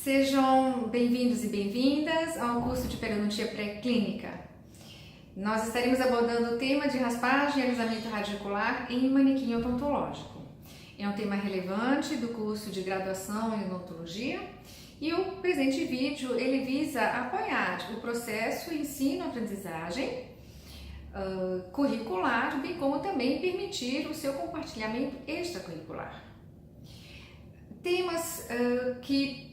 Sejam bem-vindos e bem-vindas ao curso de periodontia pré-clínica. Nós estaremos abordando o tema de raspagem e alisamento radicular em manequim odontológico. É um tema relevante do curso de graduação em odontologia e o presente vídeo ele visa apoiar o processo ensino-aprendizagem curricular, bem como também permitir o seu compartilhamento extracurricular. Temas que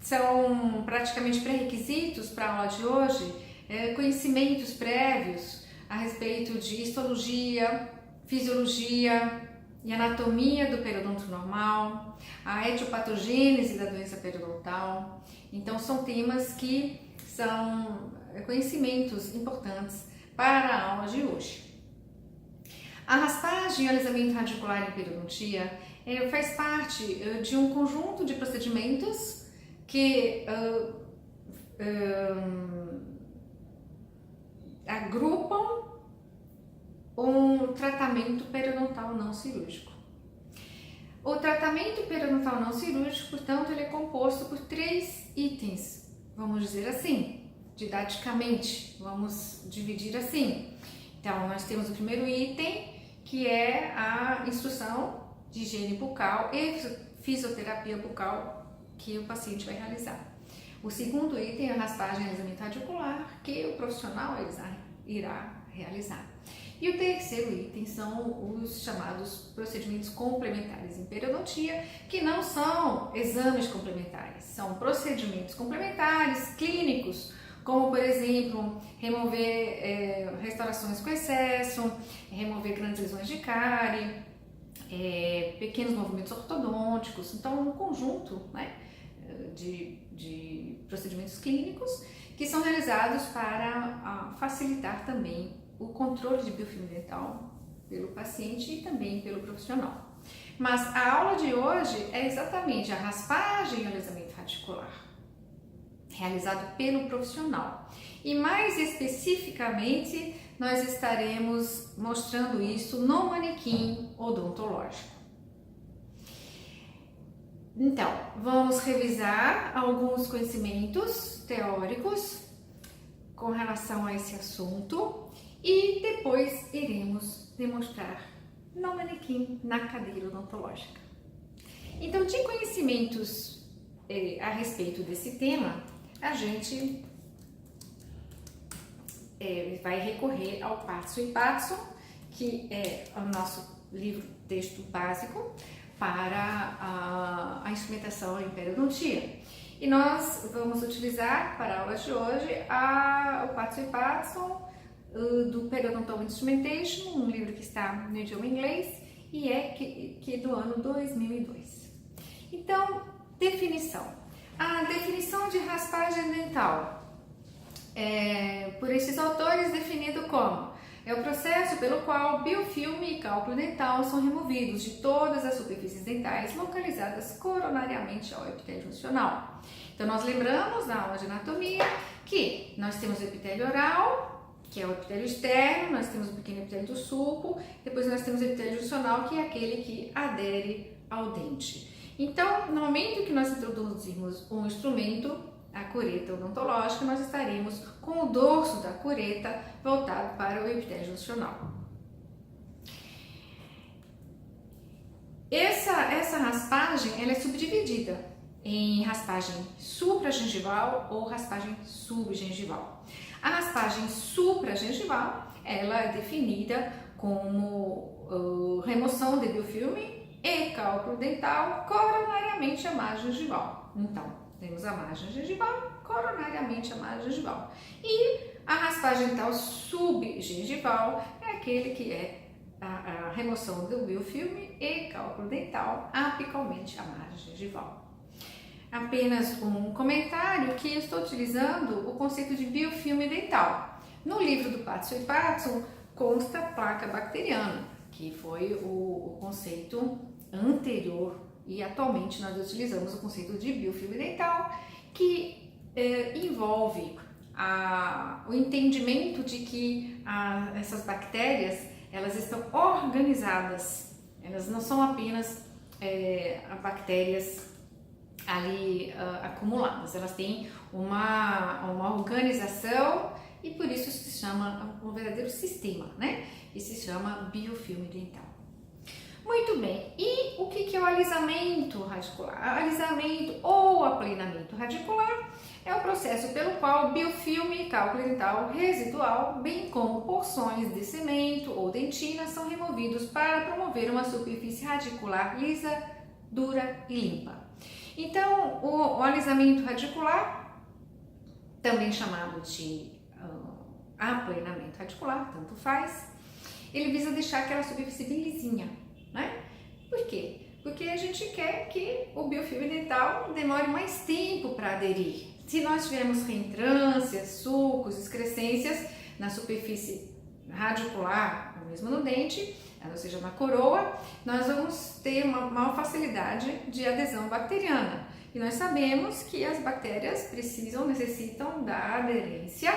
são praticamente pré-requisitos para a aula de hoje, conhecimentos prévios a respeito de histologia, fisiologia e anatomia do periodonto normal, a etiopatogênese da doença periodontal. Então são temas que são conhecimentos importantes para a aula de hoje. A raspagem e alisamento radicular em periodontia faz parte de um conjunto de procedimentos que agrupam um tratamento periodontal não cirúrgico. O tratamento periodontal não cirúrgico, portanto, ele é composto por 3 itens, vamos dizer assim, didaticamente, vamos dividir assim. Então, nós temos o primeiro item, que é a instrução de higiene bucal e fisioterapia bucal que o paciente vai realizar. O segundo item é a raspagem e alisamento radicular, que o profissional irá realizar. E o terceiro item são os chamados procedimentos complementares em periodontia, que não são exames complementares, são procedimentos complementares clínicos, como por exemplo, remover restaurações com excesso, remover grandes lesões de cárie, pequenos movimentos ortodônticos. Então, um conjunto, né, de procedimentos clínicos que são realizados para facilitar também o controle de biofilme dental pelo paciente e também pelo profissional. Mas a aula de hoje é exatamente a raspagem e alisamento radicular, realizado pelo profissional. E mais especificamente, nós estaremos mostrando isso no manequim odontológico. Então, vamos revisar alguns conhecimentos teóricos com relação a esse assunto e depois iremos demonstrar no manequim, na cadeira odontológica. Então, de conhecimentos a respeito desse tema, a gente vai recorrer ao Passo e Passo, que é o nosso livro texto básico para a instrumentação em periodontia. E nós vamos utilizar para a aula de hoje o Passo e Passo do Periodontal Instrumentation, um livro que está no idioma inglês e que é do ano 2002. Então, definição. A definição de raspagem dental por esses autores definido como é o processo pelo qual biofilme e cálculo dental são removidos de todas as superfícies dentais localizadas coronariamente ao epitélio juncional. Então, nós lembramos na aula de anatomia que nós temos o epitélio oral, que é o epitélio externo, nós temos o pequeno epitélio do sulco, depois nós temos o epitélio juncional, que é aquele que adere ao dente. Então, no momento que nós introduzimos um instrumento, a cureta odontológica, nós estaremos com o dorso da cureta voltado para o epitélio juncional. Essa raspagem ela é subdividida em raspagem supragengival ou raspagem subgengival. A raspagem supragengival ela é definida como remoção de biofilme e cálculo dental coronariamente à margem gengival. Então, temos a margem gengival, coronariamente a margem gengival. E a raspagem dental subgengival é aquele que é a remoção do biofilme e cálculo dental apicalmente à margem gengival. Apenas um comentário que eu estou utilizando o conceito de biofilme dental. No livro do Passo e Passo consta placa bacteriana, que foi o conceito anterior. E atualmente nós utilizamos o conceito de biofilme dental, que envolve o entendimento de que essas bactérias elas estão organizadas, elas não são apenas bactérias ali acumuladas. Elas têm uma organização e por isso se chama um verdadeiro sistema, né? E se chama biofilme dental. Muito bem, e o que é o alisamento radicular? O alisamento ou aplanamento radicular é o processo pelo qual o biofilme cálculo dental residual, bem como porções de cimento ou dentina, são removidos para promover uma superfície radicular lisa, dura e limpa. Então, o alisamento radicular, também chamado de aplanamento radicular, tanto faz, ele visa deixar aquela superfície bem lisinha, né? Por quê? Porque a gente quer que o biofilme dental demore mais tempo para aderir. Se nós tivermos reentrâncias, sulcos, excrescências na superfície radicular, ou mesmo no dente, ou seja, na coroa, nós vamos ter uma maior facilidade de adesão bacteriana. E nós sabemos que as bactérias necessitam da aderência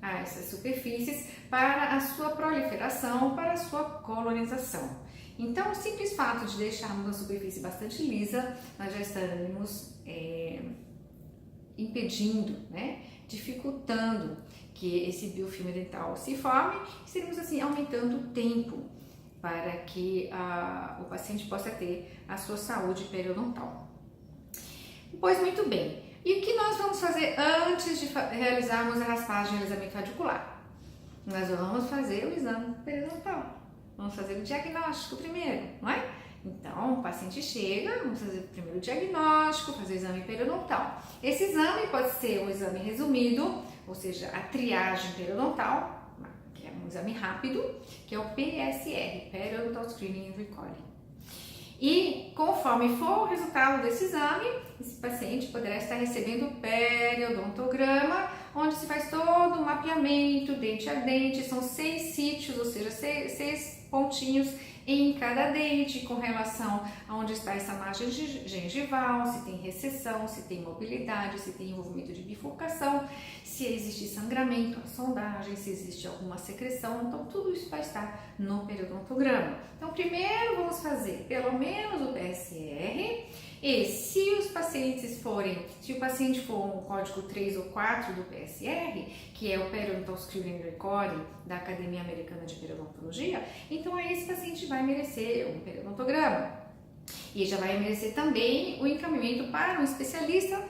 a essas superfícies para a sua proliferação, para a sua colonização. Então, o simples fato de deixarmos a superfície bastante lisa, nós já estaremos impedindo, né, dificultando que esse biofilme dental se forme e estaremos assim aumentando o tempo para que o paciente possa ter a sua saúde periodontal. Pois muito bem, e o que nós vamos fazer antes de realizarmos a raspagem e alisamento radicular? Nós vamos fazer o exame periodontal. Vamos fazer o diagnóstico primeiro, não é? Então, o paciente chega, vamos fazer primeiro o diagnóstico, fazer o exame periodontal. Esse exame pode ser um exame resumido, ou seja, a triagem periodontal, que é um exame rápido, que é o PSR, Periodontal Screening and Recording. E conforme for o resultado desse exame, esse paciente poderá estar recebendo o periodontograma, onde se faz todo o mapeamento, dente a dente, são 6 sítios, ou seja, 6 pontinhos em cada dente, com relação a onde está essa margem gengival, se tem recessão, se tem mobilidade, se tem envolvimento de bifurcação, se existe sangramento, a sondagem, se existe alguma secreção. Então, tudo isso vai estar no periodontograma. Então, primeiro vamos fazer pelo menos o PSR. E se o paciente for um código 3 ou 4 do PSR, que é o Periodontal Screening Recording da Academia Americana de Periodontologia, então aí esse paciente vai merecer um periodontograma. E já vai merecer também o encaminhamento para um especialista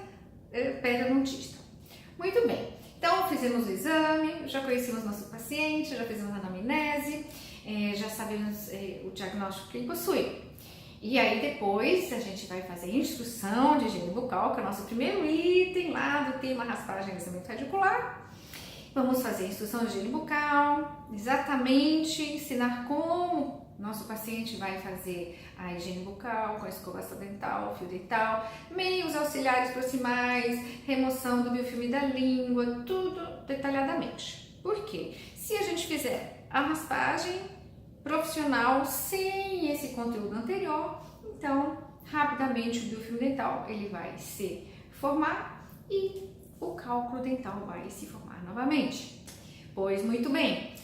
periodontista. Muito bem, então fizemos o exame, já conhecemos nosso paciente, já fizemos a anamnese, já sabemos o diagnóstico que ele possui. E aí depois a gente vai fazer a instrução de higiene bucal, que é o nosso primeiro item lá do tema raspagem e alisamento radicular. Vamos fazer a instrução de higiene bucal, exatamente ensinar como nosso paciente vai fazer a higiene bucal, com a escovação dental, fio dental, meios auxiliares proximais, remoção do biofilme da língua, tudo detalhadamente. Por quê? Se a gente fizer a raspagem profissional sem esse conteúdo anterior, então rapidamente o biofilme dental ele vai se formar e o cálculo dental vai se formar novamente. Pois muito bem.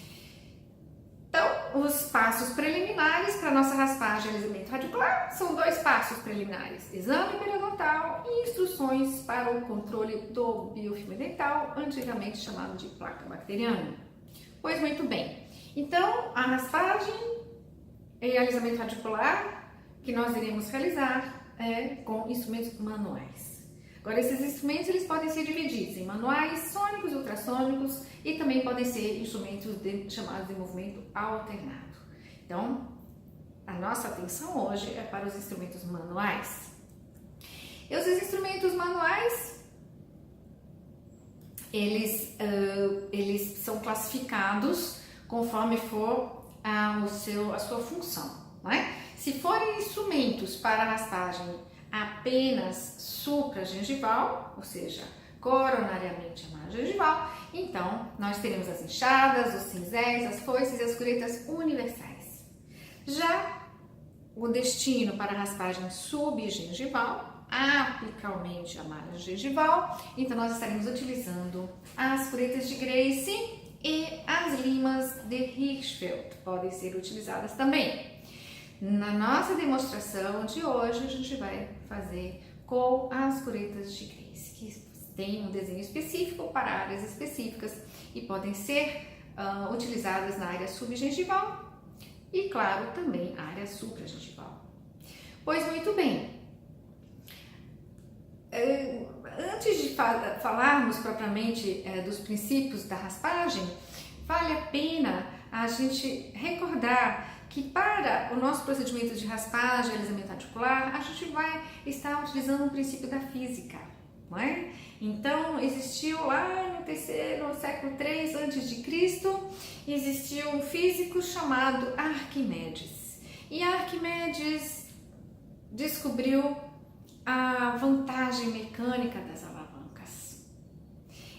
Então, os passos preliminares para nossa raspagem e alisamento radicular são 2 passos preliminares: exame periodontal e instruções para o controle do biofilme dental, antigamente chamado de placa bacteriana. Pois muito bem. Então, a raspagem e alisamento radicular que nós iremos realizar é com instrumentos manuais. Agora, esses instrumentos eles podem ser divididos em manuais, sônicos e ultrassônicos, e também podem ser instrumentos chamados de movimento alternado. Então, a nossa atenção hoje é para os instrumentos manuais. E os instrumentos manuais, eles são classificados conforme for a sua função, não é? Se forem instrumentos para raspagem apenas supragengival, ou seja, coronariamente a margem gengival, então nós teremos as enxadas, os cinzéis, as foices e as curetas universais. Já o destino para raspagem subgengival, apicalmente a margem gengival, então nós estaremos utilizando as curetas de Gracie e as limas de Hirschfeld podem ser utilizadas também. Na nossa demonstração de hoje, a gente vai fazer com as curetas de Grace, que tem um desenho específico para áreas específicas e podem ser utilizadas na área subgengival e, claro, também a área supragengival. Pois muito bem, antes de falarmos propriamente dos princípios da raspagem, vale a pena a gente recordar que para o nosso procedimento de raspagem e alisamento articular, a gente vai estar utilizando um princípio da física, não é? Então, existiu lá no século III a.C., existiu um físico chamado Arquimedes. E Arquimedes descobriu a vantagem mecânica das alavancas.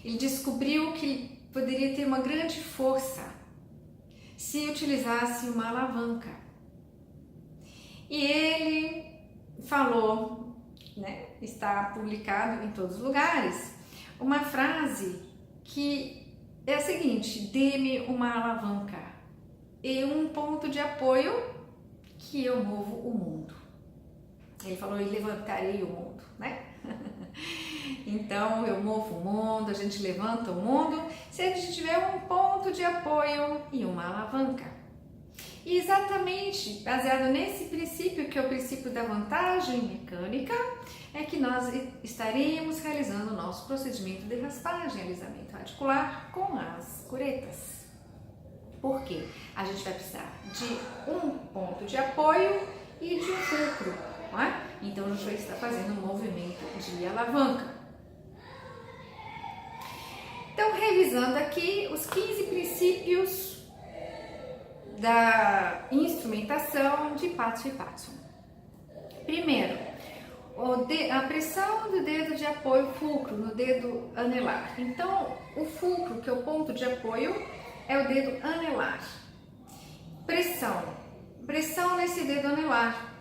Ele descobriu que poderia ter uma grande força se utilizasse uma alavanca. E ele falou, né, está publicado em todos os lugares, uma frase que é a seguinte: dê-me uma alavanca e um ponto de apoio que eu movo o mundo. Ele falou: eu levantarei o mundo, né? Então eu movo o mundo, a gente levanta o mundo se a gente tiver um ponto de apoio e uma alavanca. E exatamente baseado nesse princípio, que é o princípio da vantagem mecânica, é que nós estaremos realizando o nosso procedimento de raspagem e alisamento articular com as curetas. Por quê? A gente vai precisar de um ponto de apoio e de um fulcro, não é? Então a gente vai estar fazendo um movimento de alavanca. Então, revisando aqui os 15 princípios da instrumentação de Patson e Patson. Primeiro, a pressão do dedo de apoio fulcro no dedo anelar. Então, o fulcro, que é o ponto de apoio, é o dedo anelar. Pressão nesse dedo anelar.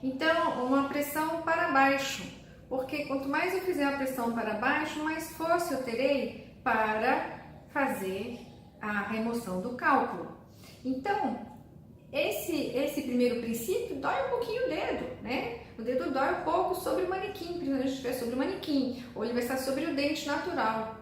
Então, uma pressão para baixo, porque quanto mais eu fizer a pressão para baixo, mais força eu terei para fazer a remoção do cálculo. Então, esse primeiro princípio dói um pouquinho o dedo, né? O dedo dói um pouco sobre o manequim, principalmente se estiver sobre o manequim, ou ele vai estar sobre o dente natural.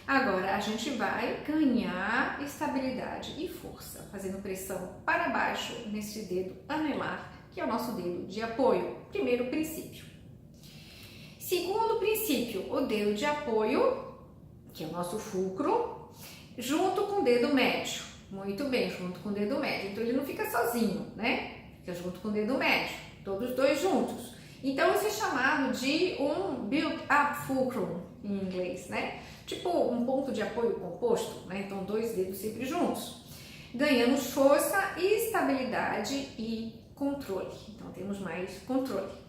Agora, a gente vai ganhar estabilidade e força, fazendo pressão para baixo nesse dedo anelar, que é o nosso dedo de apoio. Primeiro princípio. Segundo princípio, o dedo de apoio, que é o nosso fulcro, junto com o dedo médio. Muito bem, junto com o dedo médio. Então, ele não fica sozinho, né? Fica junto com o dedo médio, todos dois juntos. Então, isso é chamado de um built-up fulcrum, em inglês, né? Tipo um ponto de apoio composto, né? Então, dois dedos sempre juntos. Ganhamos força, estabilidade e controle. Então, temos mais controle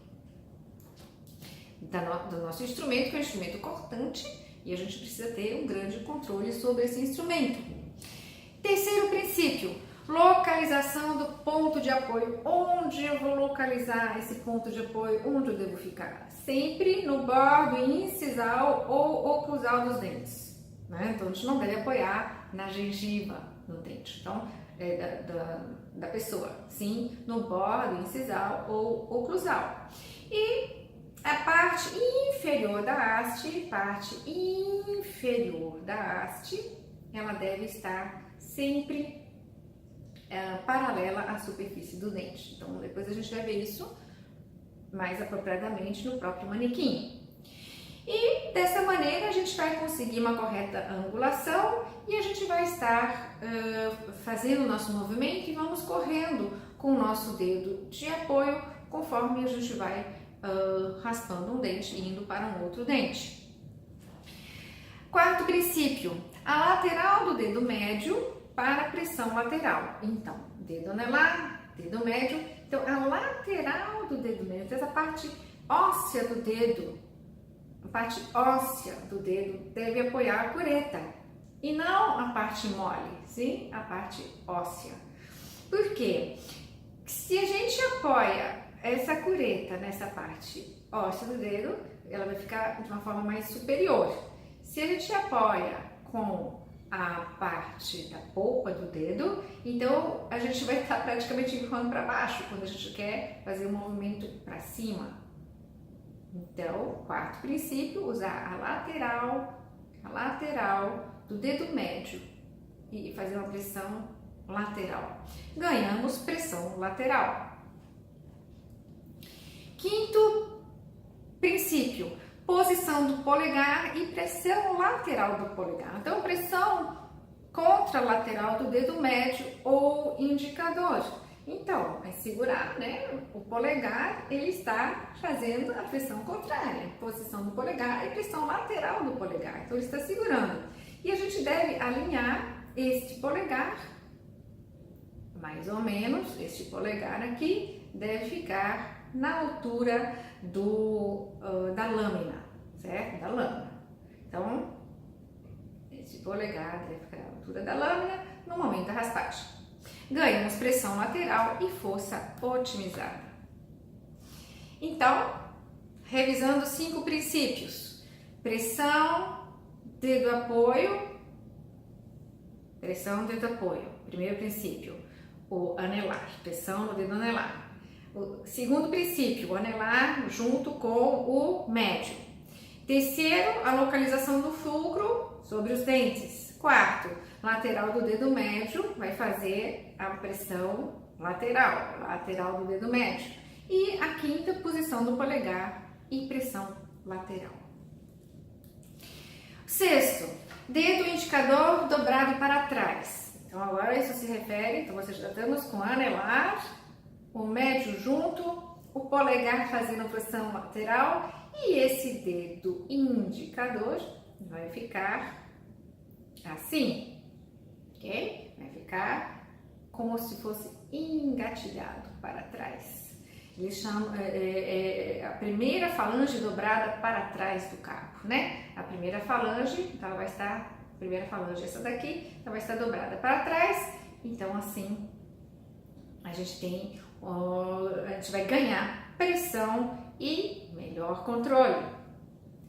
do nosso instrumento, que é um instrumento cortante, e a gente precisa ter um grande controle sobre esse instrumento. Terceiro princípio, localização do ponto de apoio. Onde eu vou localizar esse ponto de apoio? Onde eu devo ficar? Sempre no bordo incisal ou oclusal dos dentes, né? Então, a gente não deve apoiar na gengiva, no dente. Então, da pessoa, sim, no bordo incisal ou oclusal. E a parte inferior da haste, ela deve estar sempre paralela à superfície do dente. Então, depois a gente vai ver isso mais apropriadamente no próprio manequim. E dessa maneira a gente vai conseguir uma correta angulação e a gente vai estar fazendo o nosso movimento e vamos correndo com o nosso dedo de apoio conforme a gente vai raspando um dente e indo para um outro dente. Quarto princípio, a lateral do dedo médio para a pressão lateral. Então, dedo anelar, dedo médio. Então, a lateral do dedo médio, essa parte óssea do dedo, deve apoiar a cureta e não a parte mole, sim? A parte óssea. Por quê? Se a gente apoia essa cureta nessa parte óssea do dedo, ela vai ficar de uma forma mais superior. Se a gente apoia com a parte da polpa do dedo, então a gente vai estar praticamente empurrando para baixo quando a gente quer fazer um movimento para cima. Então, quarto princípio, usar a lateral do dedo médio e fazer uma pressão lateral. Ganhamos pressão lateral. Quinto princípio, posição do polegar e pressão lateral do polegar. Então, pressão contralateral do dedo médio ou indicador. Então, é segurar, né? O polegar, ele está fazendo a pressão contrária, posição do polegar e pressão lateral do polegar. Então, ele está segurando. E a gente deve alinhar este polegar, mais ou menos, este polegar aqui deve ficar na altura da lâmina, certo? Da lâmina. Então, este polegar deve ficar na altura da lâmina no momento da raspagem. Ganhamos pressão lateral e força otimizada. Então, revisando os 5 princípios: pressão, dedo apoio, primeiro princípio, o anelar, pressão no dedo anelar. O segundo princípio, o anelar junto com o médio. Terceiro, a localização do fulcro sobre os dentes. Quarto, lateral do dedo médio vai fazer a pressão lateral do dedo médio. E a quinta, posição do polegar e pressão lateral. Sexto, dedo indicador dobrado para trás. Então agora isso se refere, então vocês já estamos com anelar, o médio junto, o polegar fazendo pressão lateral e esse dedo indicador vai ficar assim, ok? Vai ficar como se fosse engatilhado para trás. Eles chamam a primeira falange dobrada para trás do cabo, né? A primeira falange, então ela vai estar, primeira falange essa daqui, ela vai estar dobrada para trás. Então assim, a gente vai ganhar pressão e melhor controle.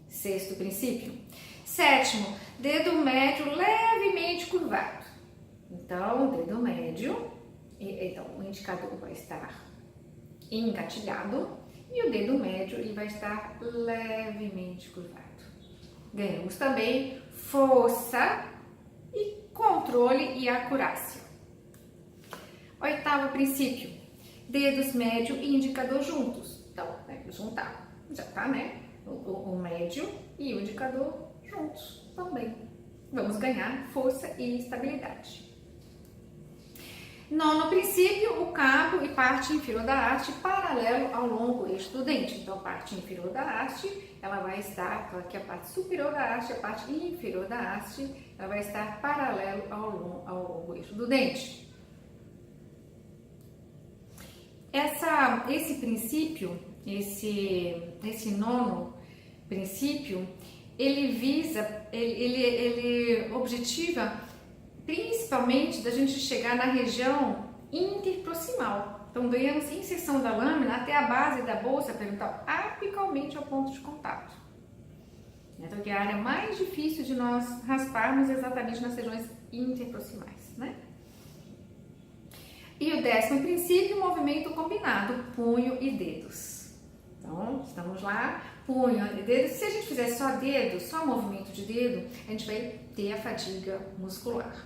Sexto princípio. Sétimo, dedo médio levemente curvado. Então, dedo médio, então o indicador vai estar engatilhado e o dedo médio ele vai estar levemente curvado. Ganhamos também força e controle e acurácia. Oitavo princípio, dedos médio e indicador juntos. Então, juntar, já tá, né? O médio e o indicador juntos também. Vamos ganhar força e estabilidade. Nono princípio, o cabo e parte inferior da haste paralelo ao longo eixo do dente. Então, a parte inferior da haste, ela vai estar, aqui a parte superior da haste, a parte inferior da haste, ela vai estar paralelo ao longo eixo do dente. Esse princípio, esse nono princípio, ele objetiva principalmente da gente chegar na região interproximal. Então, ganhamos inserção da lâmina até a base da bolsa periodontal, apicalmente ao ponto de contato. Então, que é a área mais difícil de nós rasparmos exatamente nas regiões interproximais, né? E o 10º princípio, movimento combinado, punho e dedos. Então, estamos lá, punho e dedos. Se a gente fizer só dedo, só movimento de dedo, a gente vai ter a fadiga muscular.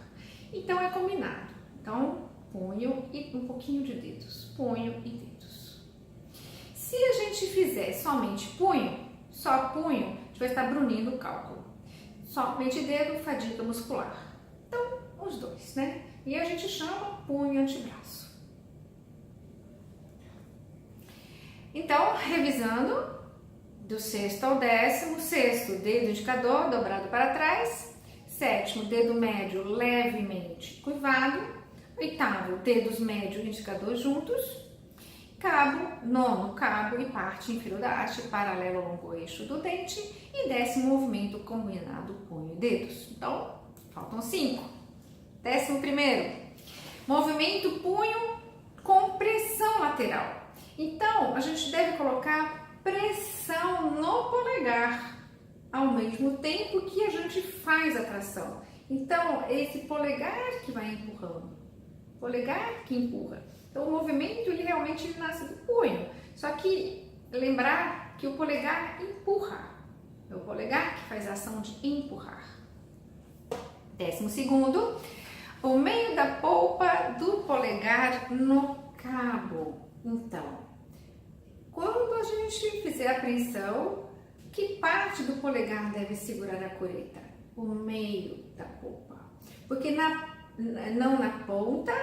Então, é combinado. Então, punho e um pouquinho de dedos. Punho e dedos. Se a gente fizer somente punho, só punho, a gente vai estar brunindo o cálculo. Somente dedo, fadiga muscular. Então, os dois, né? E a gente chama punho antebraço. Então, revisando, do 6º ao 10º, 6º, dedo indicador dobrado para trás. 7º, dedo médio levemente curvado. 8º, dedos médio e indicador juntos. Cabo, 9º, cabo e parte inferior da haste paralelo ao longo eixo do dente. E 10º, movimento combinado punho e dedos. Então, faltam 5. 11º, movimento punho com pressão lateral. Então, a gente deve colocar pressão no polegar ao mesmo tempo que a gente faz a tração. Então, esse polegar que vai empurrando, polegar que empurra. Então, o movimento ele realmente nasce do punho. Só que lembrar que o polegar empurra. É o polegar que faz a ação de empurrar. 12º, o meio da polpa do polegar no cabo. Então, quando a gente fizer a apreensão, que parte do polegar deve segurar a cureta? O meio da polpa. Porque não na ponta,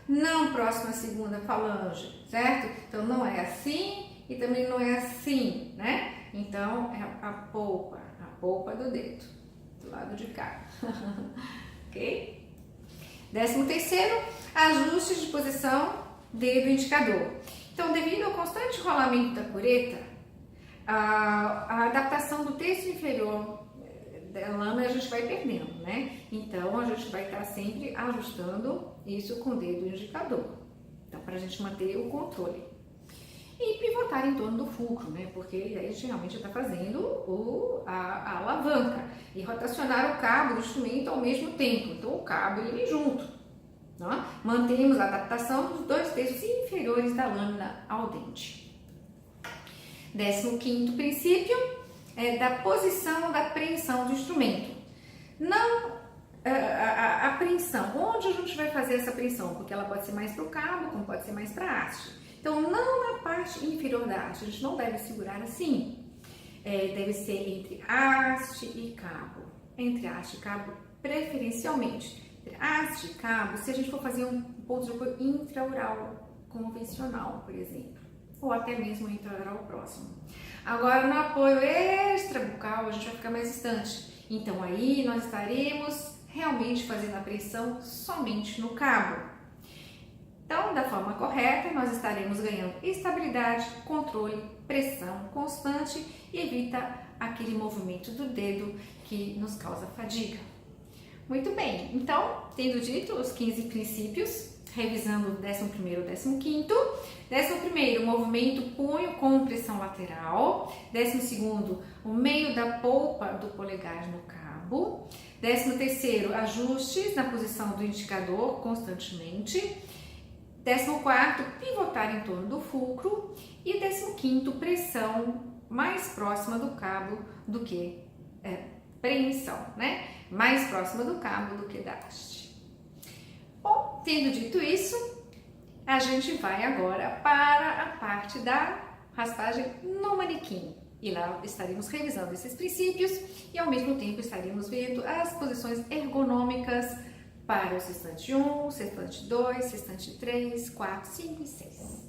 não próximo à segunda falange, certo? Então, não é assim e também não é assim, né? Então, é a polpa do dedo, do lado de cá. Ok? 13º, ajustes de posição dedo indicador. Então, devido ao constante rolamento da cureta, a adaptação do terço inferior da lâmina a gente vai perdendo, né? Então, a gente vai estar sempre ajustando isso com o dedo indicador. Então, para a gente manter o controle. E pivotar em torno do fulcro, né? Porque aí a gente realmente está fazendo a alavanca. E rotacionar o cabo do instrumento ao mesmo tempo. Então, o cabo ele junto. Né? Mantemos a adaptação dos 2 terços inferiores da lâmina ao dente. 15º princípio é da posição da apreensão do instrumento. Não a apreensão. Onde a gente vai fazer essa apreensão? Porque ela pode ser mais para o cabo, como pode ser mais para a haste. Então, não na parte inferior da haste. A gente não deve segurar assim. Deve ser entre haste e cabo. Entre haste e cabo, preferencialmente. Entre haste e cabo, se a gente for fazer um ponto de apoio intraoral convencional, por exemplo. Ou até mesmo intraoral próximo. Agora, no apoio extrabucal, a gente vai ficar mais distante. Então, aí nós estaremos realmente fazendo a pressão somente no cabo. Então, da forma correta, nós estaremos ganhando estabilidade, controle, pressão constante e evita aquele movimento do dedo que nos causa fadiga. Muito bem, então, tendo dito os 15 princípios, revisando o 11º e 15º. 11º, movimento punho com pressão lateral. 12º, o meio da polpa do polegar no cabo. 13º, ajustes na posição do indicador constantemente. 14º, pivotar em torno do fulcro. E 15º, pressão mais próxima do cabo do que preensão, né? Mais próxima do cabo do que da haste. Bom, tendo dito isso, a gente vai agora para a parte da raspagem no manequim. E lá estaremos revisando esses princípios e ao mesmo tempo estaremos vendo as posições ergonômicas para o sextante 1, sextante 2, sextante 3, 4, 5 e 6.